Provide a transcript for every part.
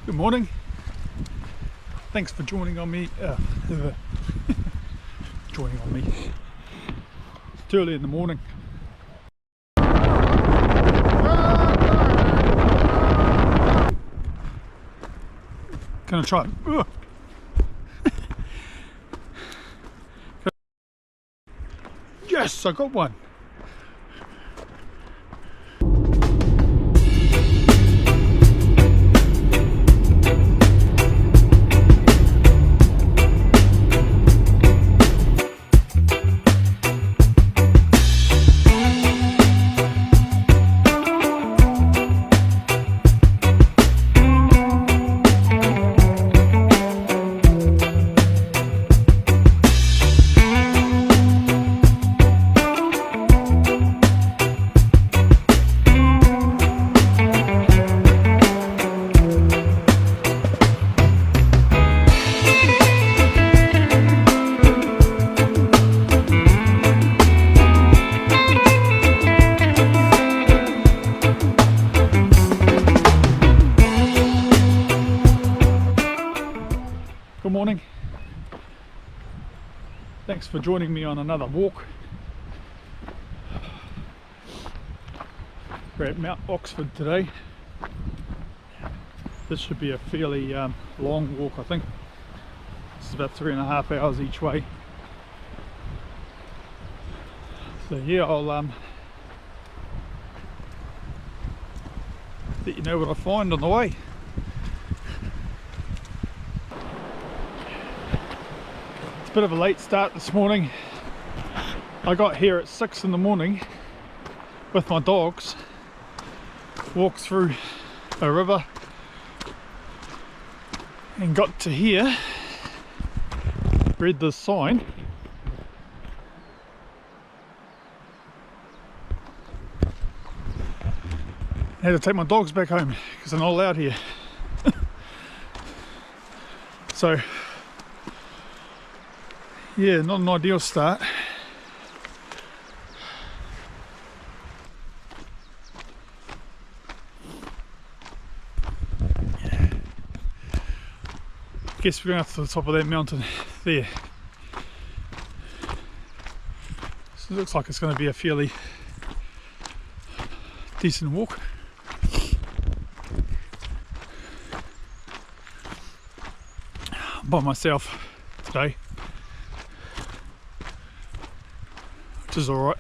Good morning. Thanks for joining on me. Joining on me. It's early in the morning. Can I try it? Yes, I got one. Good morning. Thanks for joining me on another walk. We're at Mount Oxford today. This should be a fairly long walk, I think. It's about 3.5 hours each way. So yeah, I'll let you know what I find on the way. Bit of a late start this morning. I got here at 6 in the morning with my dogs, walked through a river and got to here, read this sign, had to take my dogs back home because they're not allowed here. So yeah, not an ideal start. I guess we're going up to the top of that mountain there. So it looks like it's going to be a fairly decent walk. I'm by myself today, which is alright.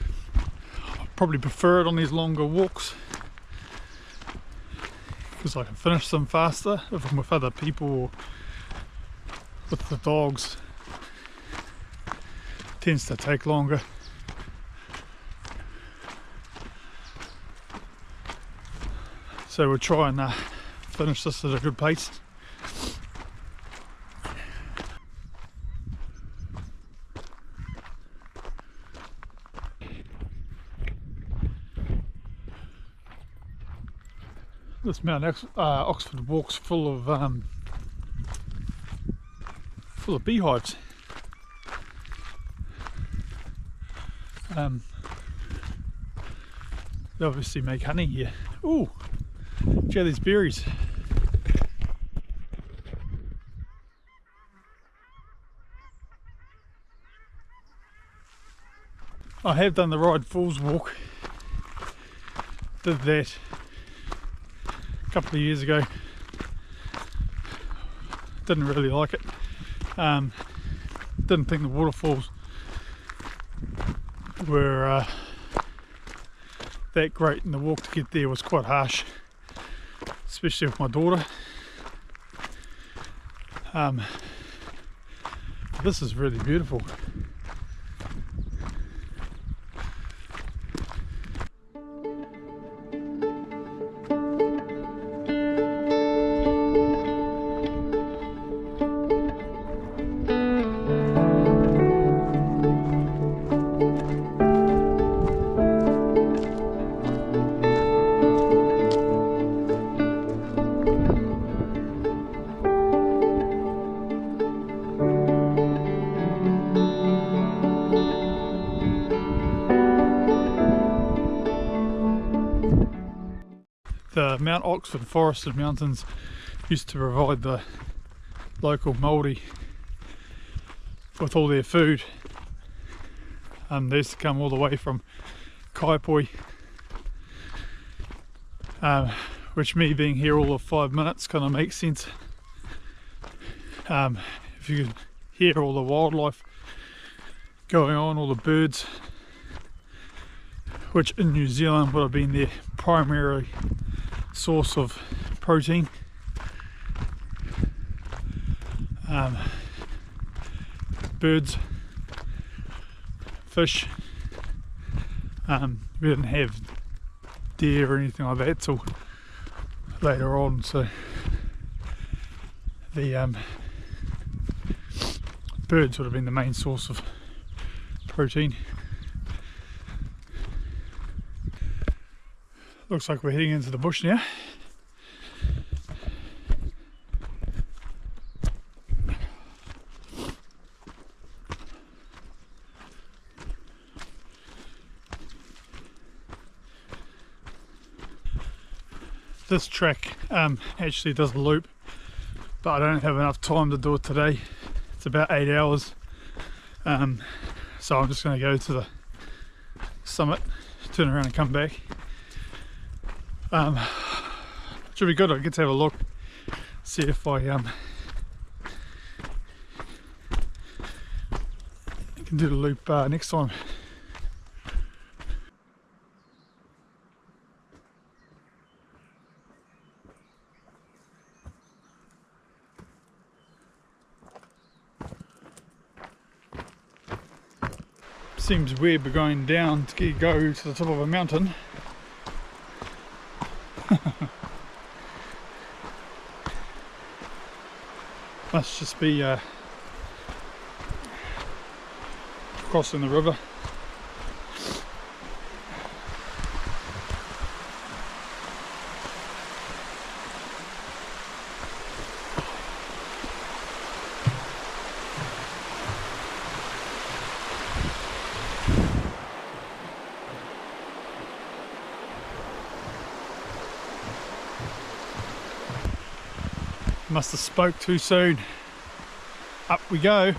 I probably prefer it on these longer walks because I can finish them faster. If I'm with other people or with the dogs, it tends to take longer. So we'll try and finish this at a good pace. This Mount Oxford walk's full of beehives. They obviously make honey here. Ooh, check these berries. I have done the Ride Falls walk. Did that a couple of years ago. Didn't really like it. Didn't think the waterfalls were that great, and the walk to get there was quite harsh, especially with my daughter. This is really beautiful. the Mount Oxford Forested Mountains used to provide the local Māori with all their food. They used to come all the way from Kaipoi, which me being here all of 5 minutes kind of makes sense. If you could hear all the wildlife going on, all the birds, which in New Zealand would have been their primary source of protein. Birds, fish. We didn't have deer or anything like that till later on, so the birds would have been the main source of protein. Looks like we're heading into the bush now. This track actually does a loop, but I don't have enough time to do it today. It's about 8 hours, so I'm just going to go to the summit, turn around and come back. Should be good. I get to have a look, see if I can do the loop next time. Seems weird but going down to go to the top of a mountain. Must just be crossing the river. Must have spoke too soon. Up we go.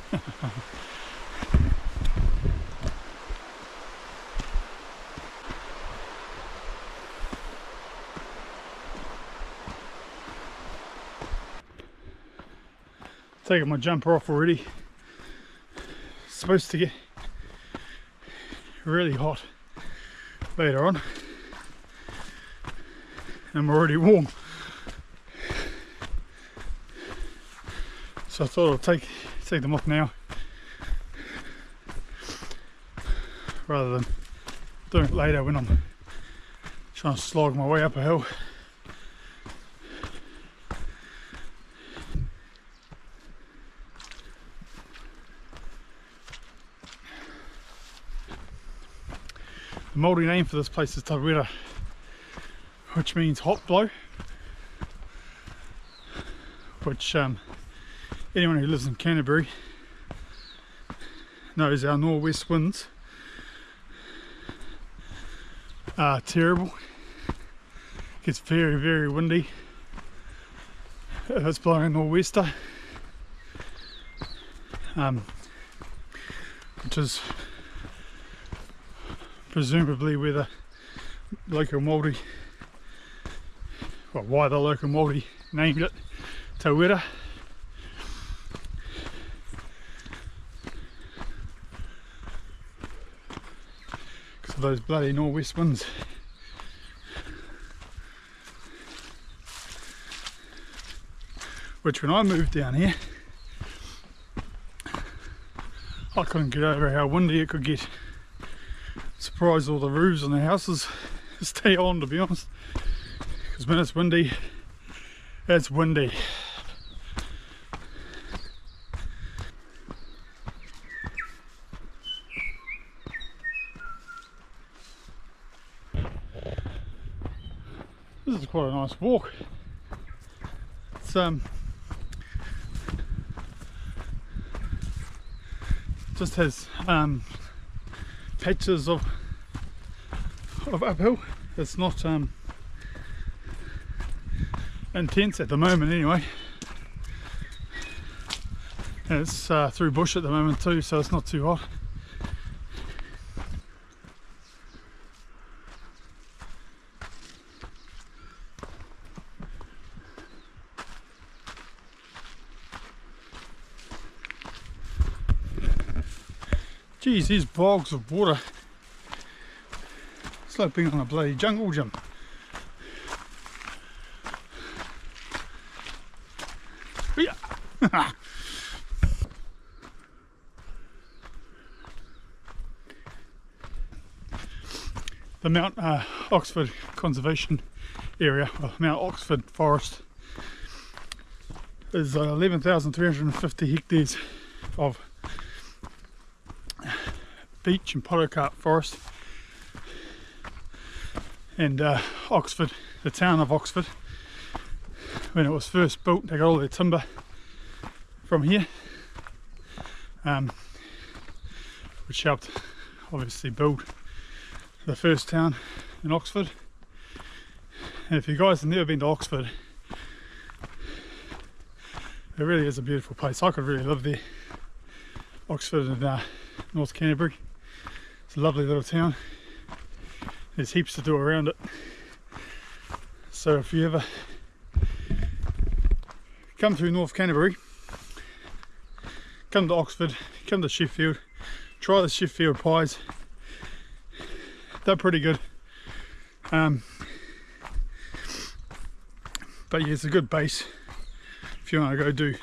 Taking my jumper off already. It's supposed to get really hot later on, and I'm already warm. So I thought I'd take them off now, rather than doing it later when I'm trying to slog my way up a hill. The Māori name for this place is Tawera, which means hot blow, which anyone who lives in Canterbury knows our northwest winds are terrible. It gets very, very windy if it's blowing nor'wester, which is presumably where the local Māori, well, why the local Māori named it Tawera. Of those bloody nor'west winds. Which when I moved down here, I couldn't get over how windy it could get. Surprised all the roofs on the houses stay on, to be honest, because when it's windy, it's windy. This is quite a nice walk. It's just has patches of uphill. It's not intense at the moment anyway. And it's through bush at the moment too, so it's not too hot. Geez, these bogs of water. It's like being on a bloody jungle gym. Yeah. The Mount Oxford Conservation Area, or Mount Oxford Forest, is 11,350 hectares of beech and podocarp forest. And Oxford, the town of Oxford, when it was first built, they got all their timber from here, which helped obviously build the first town in Oxford. And if you guys have never been to Oxford, it really is a beautiful place. I could really live there. Oxford in North Canterbury. It's a lovely little town. There's heaps to do around it. So if you ever come through North Canterbury, come to Oxford, come to Sheffield, try the Sheffield pies. They're pretty good. But yeah, it's a good base if you want to go do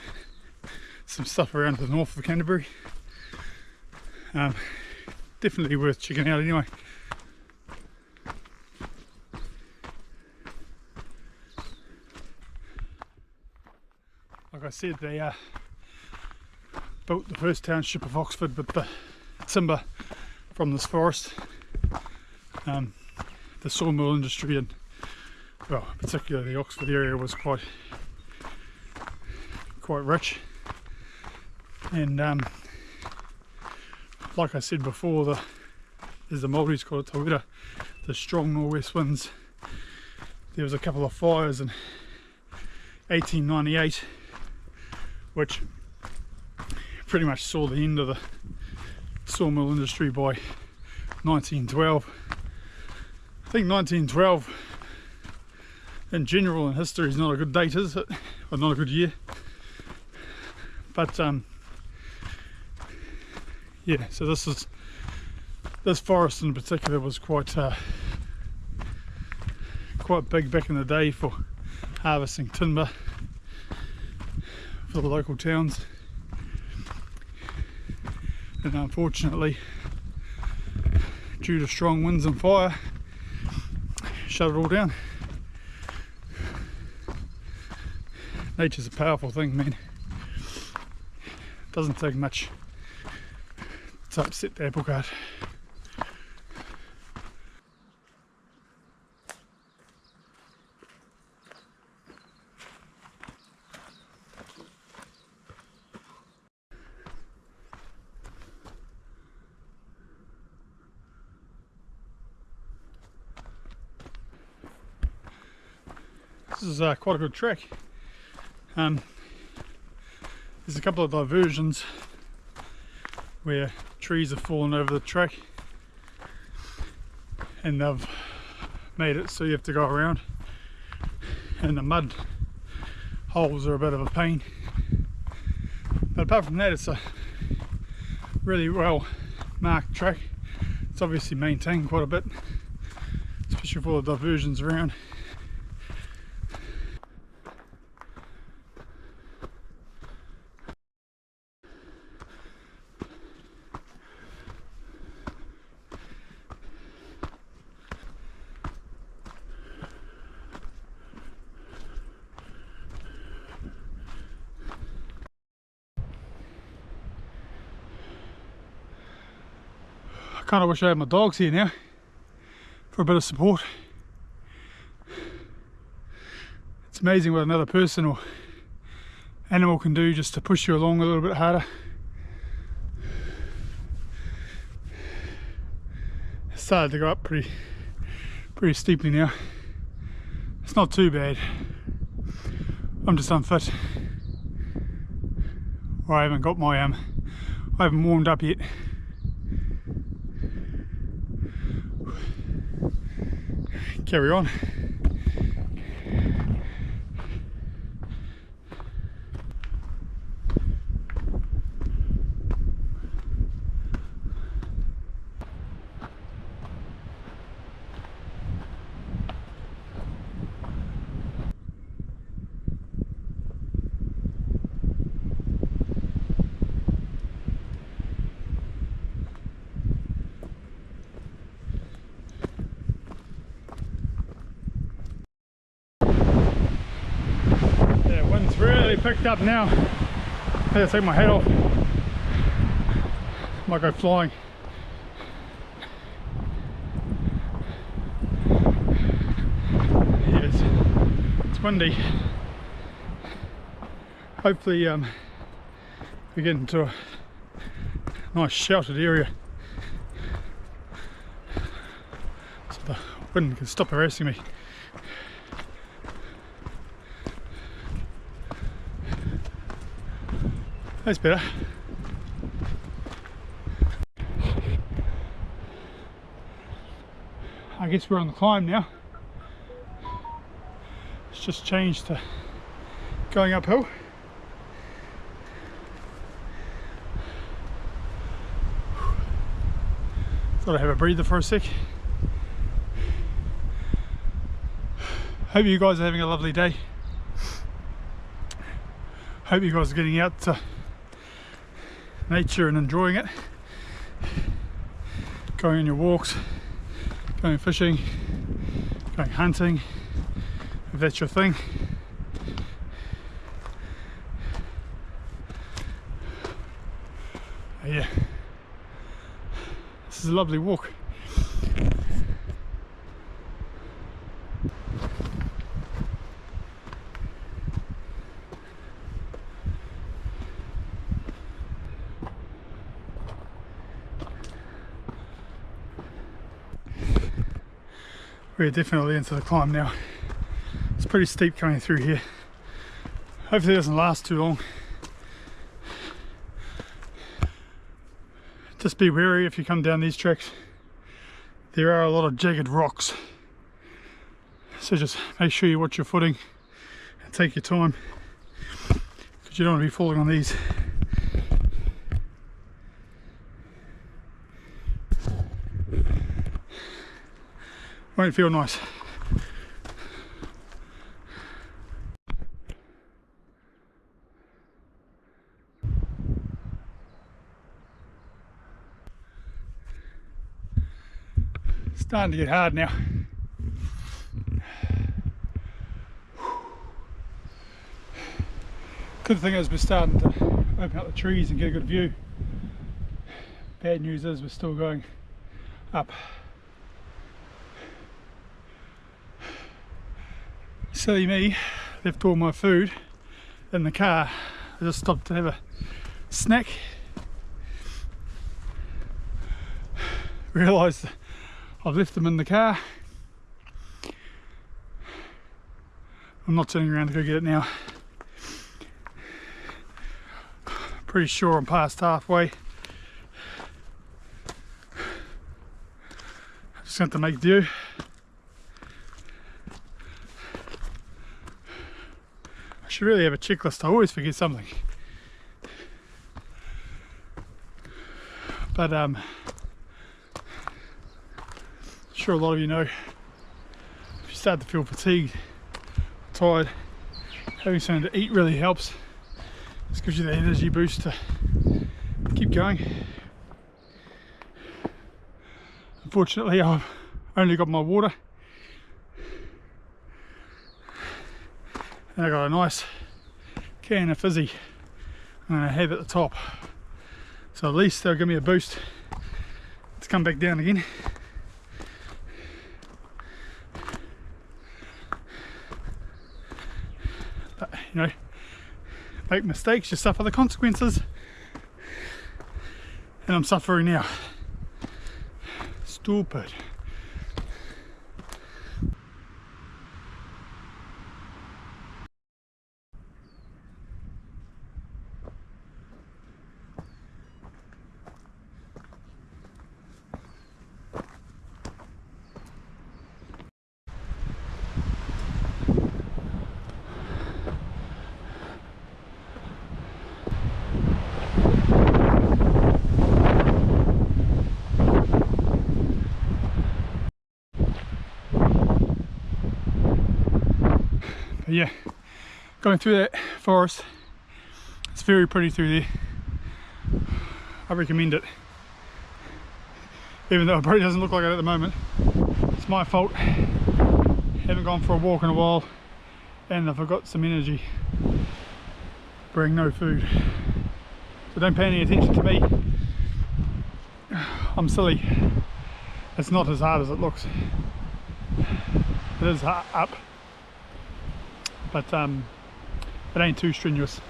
some stuff around the north of Canterbury. Definitely worth checking out anyway. Like I said, they built the first township of Oxford with the timber from this forest. The sawmill industry, and well, particularly the Oxford area, was quite rich. And like I said before, as the Māoris call it, tawera, the strong northwest winds. There was a couple of fires in 1898 which pretty much saw the end of the sawmill industry by 1912. I think 1912 in general in history is not a good date, is it? Or not a good year. But yeah, so this forest in particular was quite big back in the day for harvesting timber for the local towns, and unfortunately, due to strong winds and fire, shut it all down. Nature's a powerful thing, man. Doesn't take much to upset the apple cart. This is quite a good track. There's a couple of diversions where trees have fallen over the track and they've made it so you have to go around, and the mud holes are a bit of a pain, but apart from that, it's a really well marked track. It's obviously maintained quite a bit, especially for all the diversions around. I kind of wish I had my dogs here now for a bit of support. It's amazing what another person or animal can do just to push you along a little bit harder. It's started to go up pretty steeply now. It's not too bad. I'm just unfit. Or I haven't got my I haven't warmed up yet. Carry on. Really picked up now. I had to take my hat off. Might go flying. Yes, it's windy. Hopefully we get into a nice sheltered area so the wind can stop harassing me. That's better. I guess we're on the climb now. It's just changed to going uphill. Thought I'd have a breather for a sec. Hope you guys are having a lovely day. Hope you guys are getting out to nature and enjoying it, going on your walks, going fishing, going hunting, if that's your thing. Yeah, this is a lovely walk. We're definitely into the climb now. It's pretty steep coming through here. Hopefully it doesn't last too long. Just be wary if you come down these tracks. There are a lot of jagged rocks. So just make sure you watch your footing and take your time, because you don't want to be falling on these. Won't feel nice. Starting to get hard now. Good thing is we're starting to open up the trees and get a good view. Bad news is we're still going up. Silly me, left all my food in the car. I just stopped to have a snack. Realised I've left them in the car. I'm not turning around to go get it now. Pretty sure I'm past halfway. Just have to make do. I should really have a checklist. I always forget something. But sure a lot of you know, if you start to feel fatigued, tired, having something to eat really helps. This gives you the energy boost to keep going. Unfortunately, I've only got my water, and I got a nice can of fizzy I'm going to have at the top, so at least they'll give me a boost to come back down again. But you know, make mistakes, you suffer the consequences, and I'm suffering now. Stupid. But yeah, going through that forest, it's very pretty through there. I recommend it, even though it probably doesn't look like it at the moment. It's my fault, haven't gone for a walk in a while, and I forgot some energy, bring no food. So don't pay any attention to me, I'm silly. It's not as hard as it looks. It is up, but it ain't too strenuous.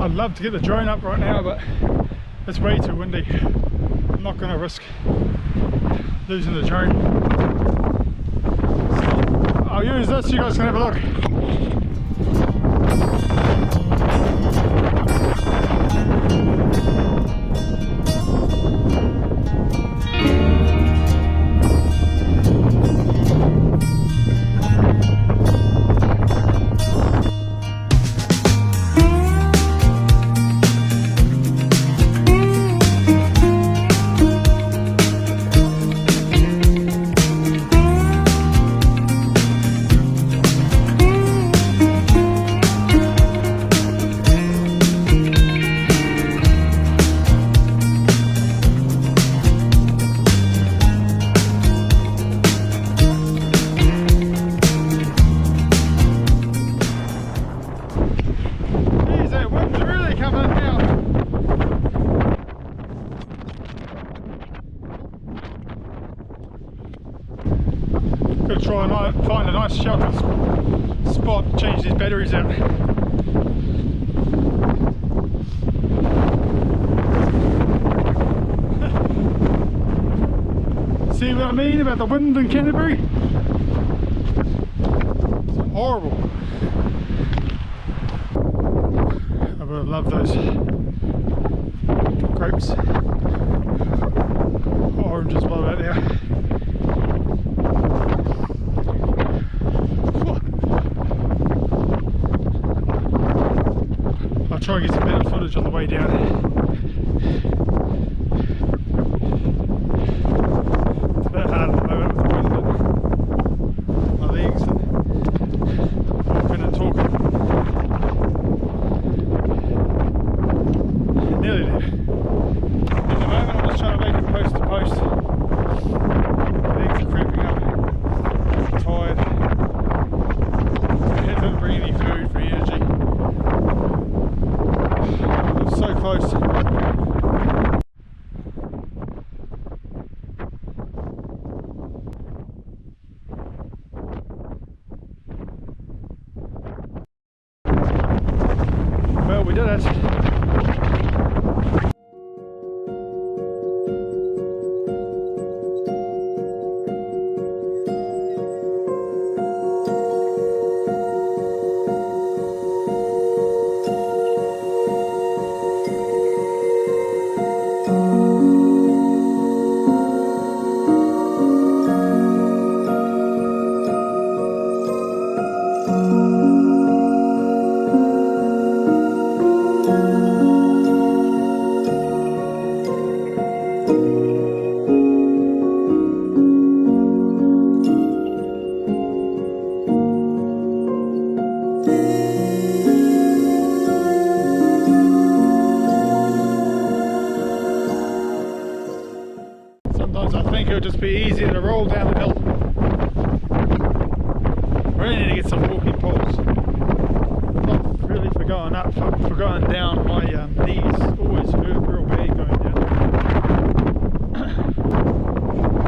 I'd love to get the drone up right now, but it's way too windy. I'm not going to risk losing the drone. So I'll use this so you guys can have a look. Gotta try and find a nice sheltered spot, change these batteries out. See what I mean about the wind in Canterbury? It's horrible. I would have loved those grapes. Oranges well out there. I'll try and get some better footage on the way down. It's a bit hard at the moment with the wind and my legs and walking and talking. Nearly there. At the moment I'm just trying to make it post to post. My legs are cramping up. I'm tired. I haven't bring any food for energy. I'm so close. Well, we did it. Sometimes I think it would just be easier to roll down the hill. I really need to get some walking poles. Not really for going up, for going down. My knees always hurt real bad going down.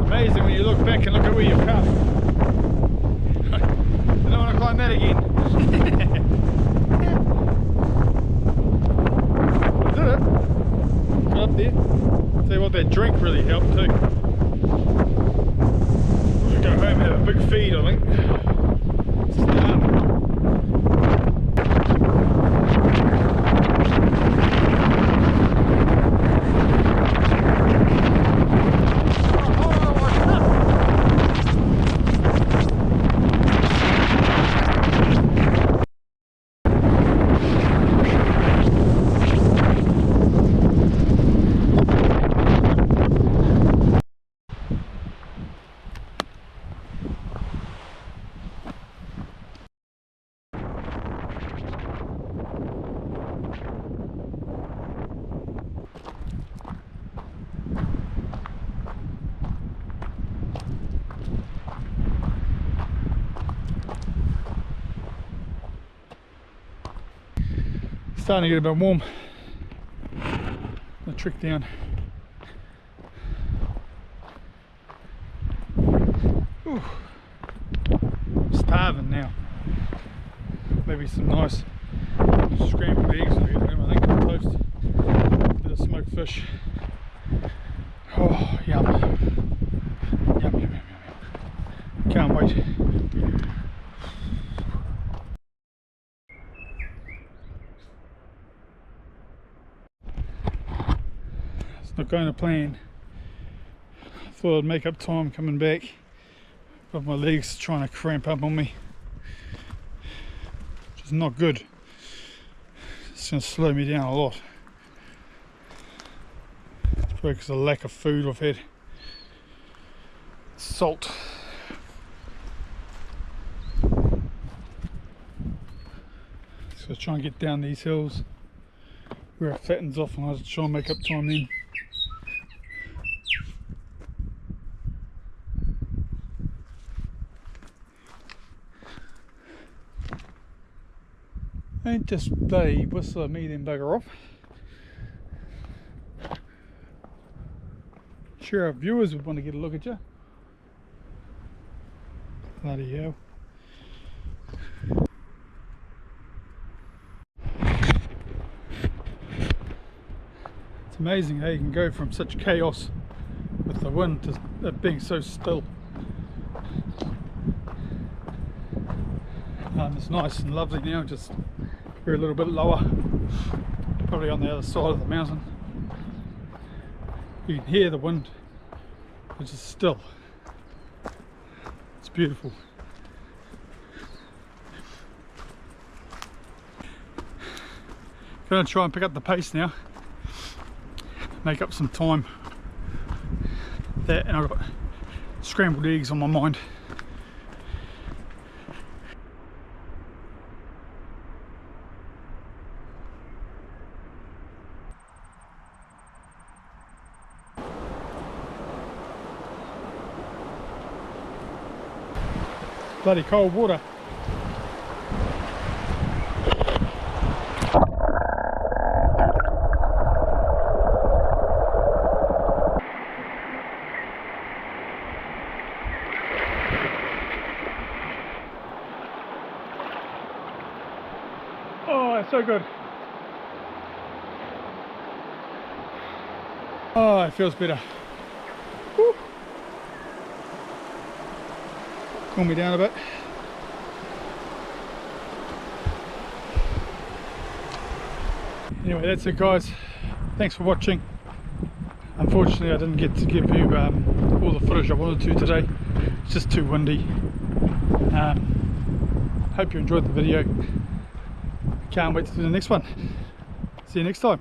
Amazing when you look back and look at where you've come. I don't want to climb that again. I did it. Got up there. Tell you what, that drink really helped too. We'll go home and have a big feed, I think. Starting to get a bit warm. The trick down. Ooh. Starving now. Maybe some nice scrambled eggs or anything, I think, on toast. A bit of smoked fish. Oh, yum. Yum, yum, yum, yum. Can't wait. It's not going to plan. I thought I'd make up time coming back, but my legs are trying to cramp up on me, which is not good. It's going to slow me down a lot. Probably because of the lack of food I've had. Salt. So try and get down these hills where it flattens off, and I'll try and make up time then. Ain't just bloody whistle at me then bugger off. Sure our viewers would want to get a look at you. Bloody hell. It's amazing how you can go from such chaos with the wind to it being so still. It's nice and lovely now, just we're a little bit lower, probably on the other side of the mountain. You can hear the wind, which is still. It's beautiful. Gonna try and pick up the pace now, make up some time. That, and I've got scrambled eggs on my mind. Bloody cold water. Oh, it's so good. Oh, it feels better. Woo. Cool me down a bit. Anyway, that's it guys. Thanks for watching. Unfortunately I didn't get to give you all the footage I wanted to today. It's just too windy. Hope you enjoyed the video. Can't wait to do the next one. See you next time.